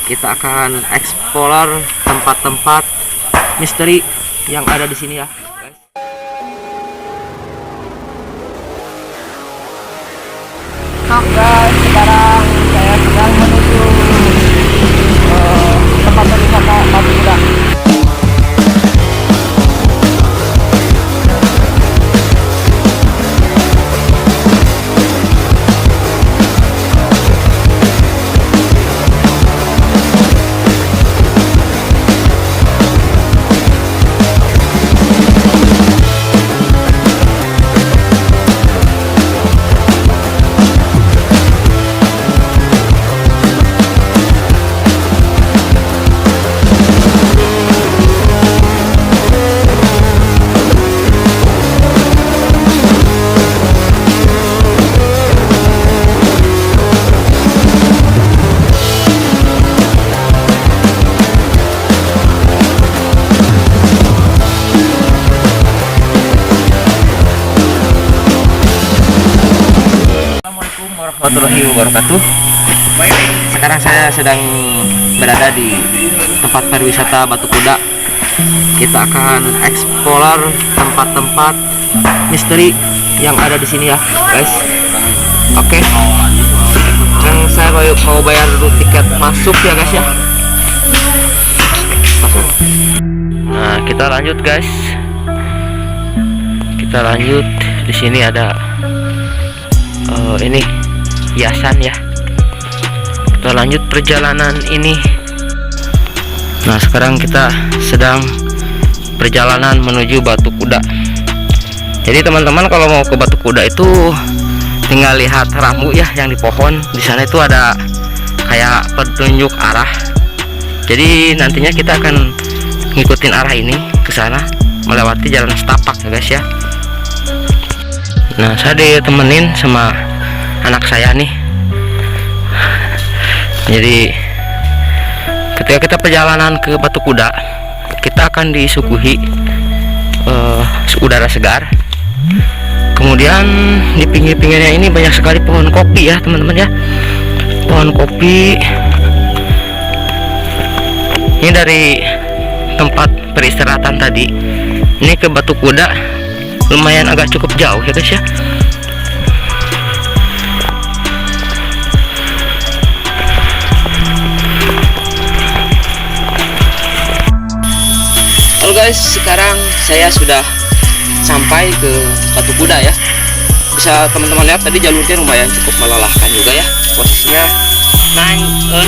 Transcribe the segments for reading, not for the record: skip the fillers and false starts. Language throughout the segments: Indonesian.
Kita akan explore tempat-tempat misteri yang ada di sini ya, guys. Oke guys, sekarang saya sedang menuju tempat wisata Batu Kuda. Warahmatullahi wabarakatuh. Sekarang saya sedang berada di tempat pariwisata Batu Kuda. Kita akan explore tempat-tempat misteri yang ada di sini ya, guys. Oke. Sekarang saya mau bayar dulu tiket masuk ya, guys ya. Masuk. Nah, kita lanjut, guys. Kita lanjut. Di sini ada ini hiasan ya. Kita lanjut perjalanan ini. Nah, sekarang kita sedang perjalanan menuju Batu Kuda. Jadi teman-teman kalau mau ke Batu Kuda itu tinggal lihat rambu ya yang di pohon. Di sana itu ada kayak petunjuk arah. Jadi nantinya kita akan ngikutin arah ini ke sana melewati jalan setapak ya, guys ya. Nah, saya ditemenin sama anak saya nih. Jadi ketika kita perjalanan ke Batu Kuda, kita akan disuguhi udara segar. Kemudian di pinggir-pinggirnya ini banyak sekali pohon kopi ya, teman-teman ya. Pohon kopi. Ini dari tempat peristirahatan tadi, ini ke Batu Kuda lumayan agak cukup jauh ya, guys ya. Halo guys, sekarang saya sudah sampai ke Batu Kuda ya. Bisa teman-teman lihat tadi jalurnya lumayan cukup melelahkan juga ya. Posisinya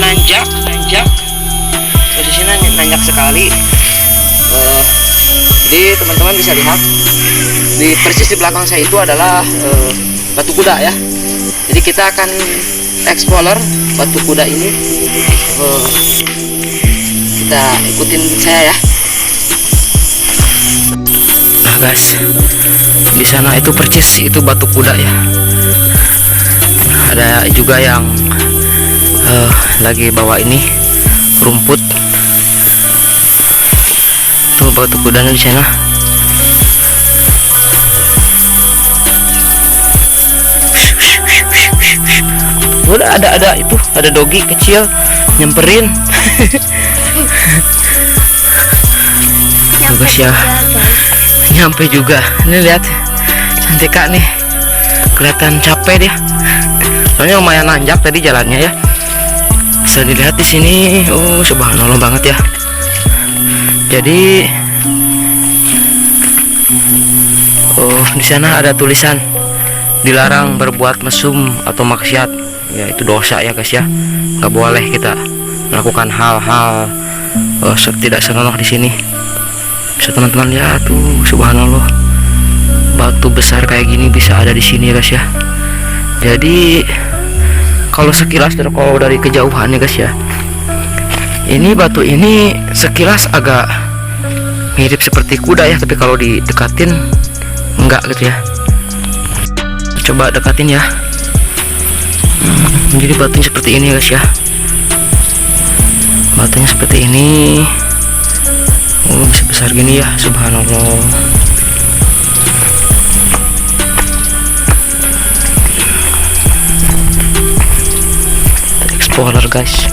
nanjak. Posisinya nanjak sekali. Jadi teman-teman bisa lihat di persis di belakang saya itu adalah Batu Kuda ya. Jadi kita akan explore Batu Kuda ini. Kita ikutin saya ya. Nah guys, di sana itu persis itu Batu Kuda ya. Ada juga yang lagi bawa ini rumput. Tuh Batu Kudanya di sana. Udah ada itu, ada dogi kecil nyamperin. Tuh guys ya, nyampe juga. Ini lihat cantik kak nih, kelihatan capek dia. Soalnya lumayan nanjak tadi jalannya ya. Bisa dilihat di sini. Oh subhanallah banget ya. Jadi di sana ada tulisan dilarang berbuat mesum atau maksiat. Ya itu dosa ya guys ya. Nggak boleh kita melakukan hal-hal tidak senonoh di sini. Bisa teman-teman lihat tuh subhanallah. Batu besar kayak gini bisa ada di sini ya guys ya. Jadi kalau sekilas kalau dari kejauhan ya guys ya, ini batu ini sekilas agak mirip seperti kuda ya, tapi kalau didekatin enggak gitu ya. Coba dekatin ya. Jadi batunya seperti ini guys ya. Batunya seperti ini. Oh bisa besar gini ya, subhanallah. Explorer guys.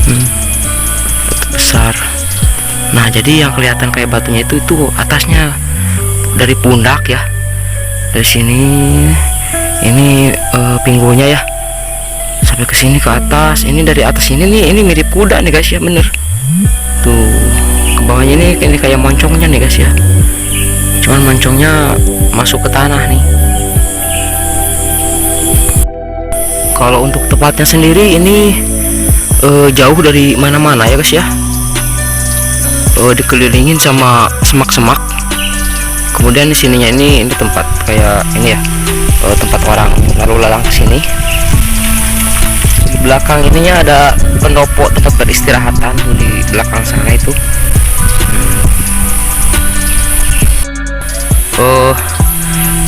batu besar. Nah, jadi yang kelihatan kayak batunya itu atasnya dari pundak ya, dari sini ini pinggulnya ya, sampai ke sini ke atas. Ini dari atas ini nih, ini mirip kuda nih guys ya, bener tuh. Ke bawahnya ini kayak moncongnya nih guys ya, cuman moncongnya masuk ke tanah nih. Kalau untuk tempatnya sendiri ini jauh dari mana-mana ya guys ya, dikelilingin sama semak-semak. Kemudian di sininya ini tempat kayak ini ya, tempat orang lalu lalang ke sini. Di belakang ininya ada pendopo tempat beristirahatan di belakang sana itu.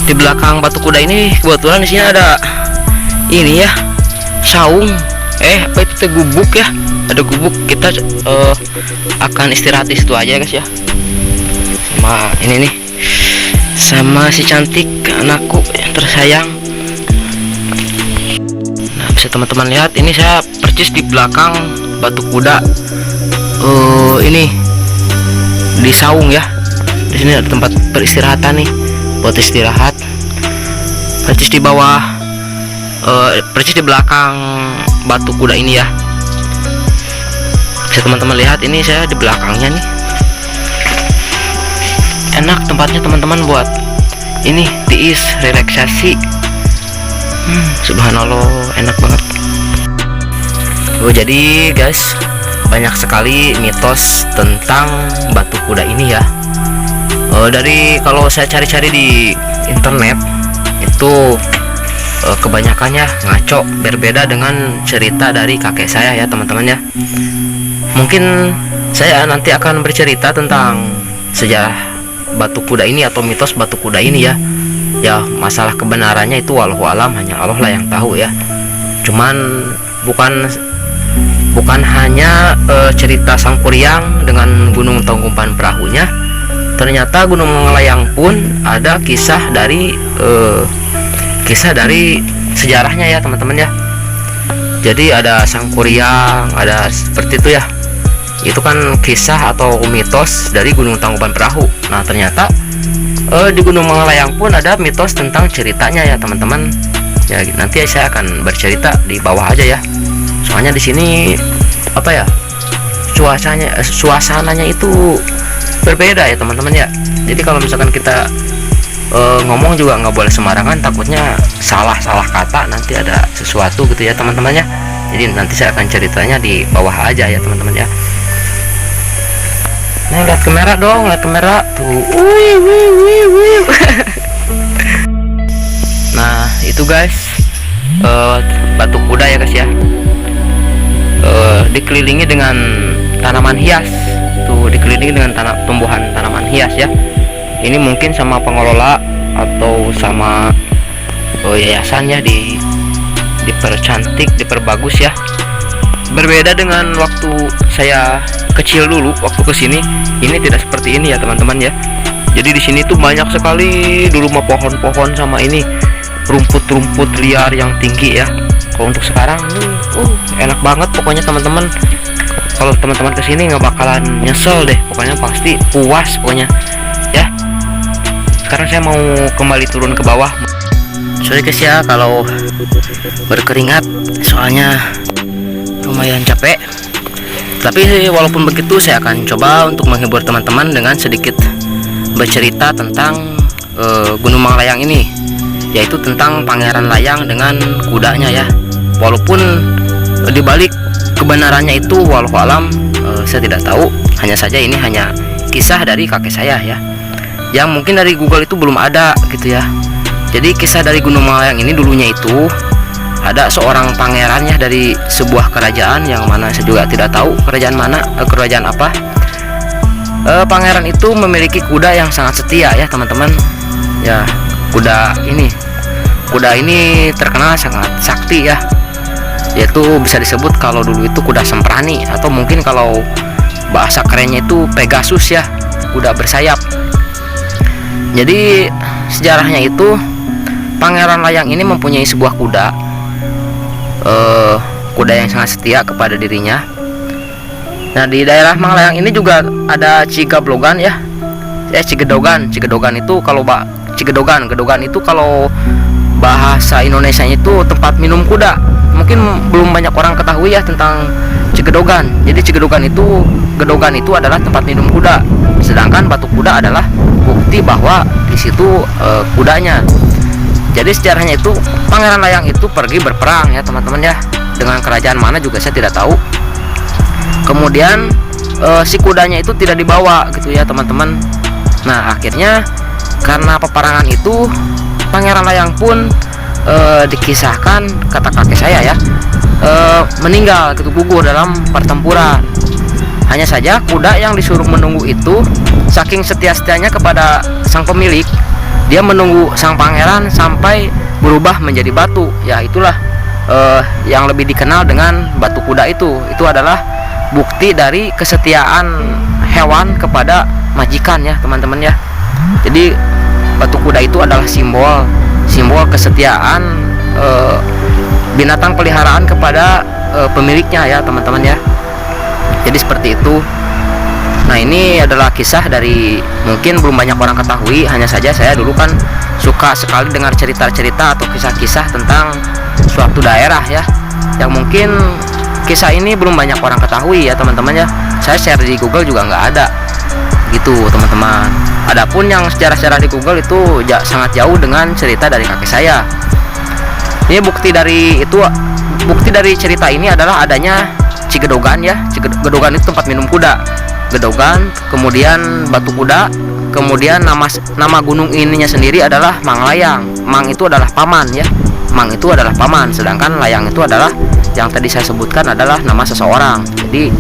Di belakang batu kuda ini kebetulan di sini ada ini ya, saung, apa itu gubuk ya, ada gubuk. Kita akan istirahat di situ aja guys ya, sama ini nih, sama si cantik anakku yang tersayang. Nah, bisa teman-teman lihat, ini saya percis di belakang batu kuda. Ini di saung ya, di sini ada tempat peristirahatan nih, buat istirahat. Percis di bawah, percis di belakang batu kuda ini ya. Bisa teman-teman lihat, ini saya di belakangnya nih. Enak tempatnya teman-teman buat ini tiis, relaksasi. Subhanallah, enak banget. Jadi guys, banyak sekali mitos tentang batu kuda ini ya. Dari kalau saya cari-cari di internet itu kebanyakannya ngaco, berbeda dengan cerita dari kakek saya ya teman-teman ya. Mungkin saya nanti akan bercerita tentang sejarah batu kuda ini atau mitos batu kuda ini ya. Ya, masalah kebenarannya itu wallahu alam, hanya Allah lah yang tahu ya. Cuman bukan hanya cerita Sangkuriang dengan Gunung Tangkuban Perahunya. Ternyata Gunung Melayang pun ada kisah dari sejarahnya ya teman-teman ya. Jadi ada Sangkuriang, ada seperti itu ya. Itu kan kisah atau mitos dari Gunung Tangkuban Perahu. Nah, ternyata di Gunung Melayang pun ada mitos tentang ceritanya ya teman-teman. Ya, nanti saya akan bercerita di bawah aja ya. Soalnya di sini apa ya, suasananya itu berbeda ya teman-teman ya. Jadi kalau misalkan kita ngomong juga nggak boleh sembarangan, takutnya salah kata, nanti ada sesuatu gitu ya teman-teman ya. Jadi nanti saya akan ceritanya di bawah aja ya teman-teman ya. Nah, lihat kamera dong, lihat kamera tuh. Nah, itu guys, batu kuda ya guys ya. Dikelilingi dengan tanaman hias. Tuh, dikelilingi dengan tumbuhan tanaman hias ya. Ini mungkin sama pengelola atau sama yayasan ya, dipercantik, diperbagus ya. Berbeda dengan waktu saya kecil dulu, waktu kesini ini tidak seperti ini ya teman-teman ya. Jadi di sini tuh banyak sekali dulu mah pohon-pohon sama ini rumput-rumput liar yang tinggi ya. Kalau untuk sekarang ini enak banget pokoknya teman-teman. Kalau teman-teman kesini nggak bakalan nyesel deh, pokoknya pasti puas pokoknya ya. Sekarang saya mau kembali turun ke bawah. Sorry guys ya kalau berkeringat, soalnya lumayan capek. Tapi walaupun begitu, saya akan coba untuk menghibur teman-teman dengan sedikit bercerita tentang Gunung Melayang ini, yaitu tentang Pangeran Layang dengan kudanya ya. Walaupun dibalik kebenarannya itu wallahu alam, saya tidak tahu. Hanya saja ini hanya kisah dari kakek saya ya, yang mungkin dari Google itu belum ada gitu ya. Jadi kisah dari Gunung Melayang ini dulunya itu ada seorang pangerannya dari sebuah kerajaan yang mana saya juga tidak tahu kerajaan mana, kerajaan apa. Pangeran itu memiliki kuda yang sangat setia ya teman-teman. Ya, kuda ini terkenal sangat sakti ya. Yaitu bisa disebut kalau dulu itu kuda semprani, atau mungkin kalau bahasa kerennya itu Pegasus ya, kuda bersayap. Jadi sejarahnya itu Pangeran Layang ini mempunyai sebuah kuda yang sangat setia kepada dirinya. Nah, di daerah Manglayang ini juga ada Cigablogan ya. Cigedogan. Cigedogan itu kalau Gedogan itu kalau bahasa Indonesianya itu tempat minum kuda. Mungkin belum banyak orang ketahui ya tentang Cigedogan. Jadi Gedogan itu adalah tempat minum kuda. Sedangkan batu kuda adalah bukti bahwa di situ kudanya. Jadi sejarahnya itu Pangeran Layang itu pergi berperang ya teman-teman ya. Dengan kerajaan mana juga saya tidak tahu. Kemudian si kudanya itu tidak dibawa gitu ya teman-teman. Nah, akhirnya karena peperangan itu Pangeran Layang pun dikisahkan kata kakek saya ya meninggal gitu, gugur dalam pertempuran. Hanya saja kuda yang disuruh menunggu itu saking setia-setianya kepada sang pemilik, dia menunggu sang pangeran sampai berubah menjadi batu. Ya itulah yang lebih dikenal dengan batu kuda itu. Itu adalah bukti dari kesetiaan hewan kepada majikan ya teman-teman ya. Jadi batu kuda itu adalah simbol kesetiaan binatang peliharaan kepada pemiliknya ya teman-teman ya. Jadi seperti itu. Nah, ini adalah kisah dari mungkin belum banyak orang ketahui. Hanya saja saya dulu kan suka sekali dengar cerita-cerita atau kisah-kisah tentang suatu daerah ya, yang mungkin kisah ini belum banyak orang ketahui ya teman-teman ya. Saya share di Google juga nggak ada gitu teman-teman. Adapun yang sejarah-sejarah di Google itu sangat jauh dengan cerita dari kakek saya. Ini bukti dari cerita ini adalah adanya Cigedogan ya. Gedogan itu tempat minum kuda. Gedogan, kemudian batu kuda, kemudian nama gunung ininya sendiri adalah Manglayang. Mang itu adalah paman ya. Mang itu adalah paman, sedangkan Layang itu adalah yang tadi saya sebutkan adalah nama seseorang. Jadi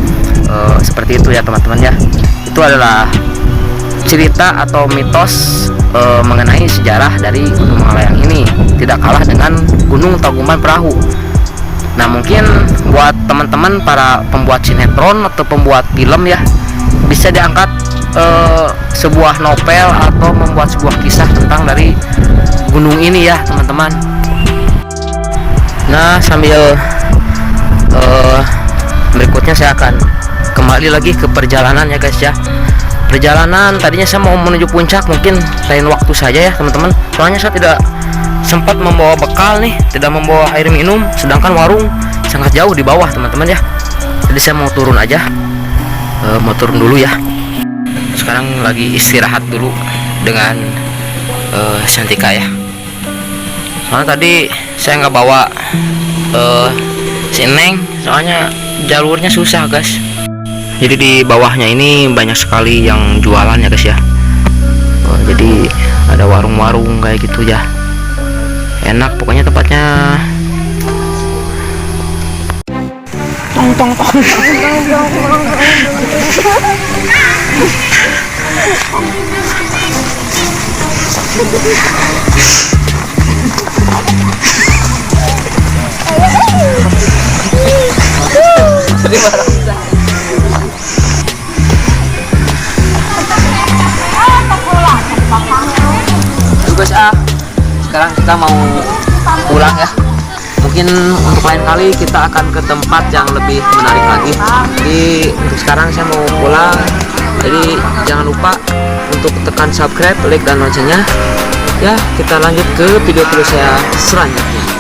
seperti itu ya teman-teman ya. Itu adalah cerita atau mitos mengenai sejarah dari Gunung Manglayang ini. Tidak kalah dengan Gunung Tangkuban Perahu. Nah, mungkin buat teman-teman para pembuat sinetron atau pembuat film ya, bisa diangkat sebuah novel atau membuat sebuah kisah tentang dari gunung ini ya teman-teman. Nah, sambil berikutnya saya akan kembali lagi ke perjalanan ya guys ya. Perjalanan tadinya saya mau menuju puncak, mungkin lain waktu saja ya teman-teman. Soalnya saya tidak sempat membawa bekal nih, tidak membawa air minum, sedangkan warung sangat jauh di bawah teman-teman ya. Jadi saya mau turun aja, mau turun dulu ya. Sekarang lagi istirahat dulu dengan Santika ya. Soalnya tadi saya nggak bawa si Neng, soalnya jalurnya susah guys. Jadi di bawahnya ini banyak sekali yang jualan ya guys ya. Jadi ada warung-warung kayak gitu ya. Enak pokoknya tempatnya. Tong tong tong. Guys, sekarang kita mau pulang ya. Mungkin untuk lain kali kita akan ke tempat yang lebih menarik lagi. Jadi untuk sekarang saya mau pulang. Jadi jangan lupa untuk tekan subscribe, like dan loncengnya. Ya, kita lanjut ke video-video saya selanjutnya.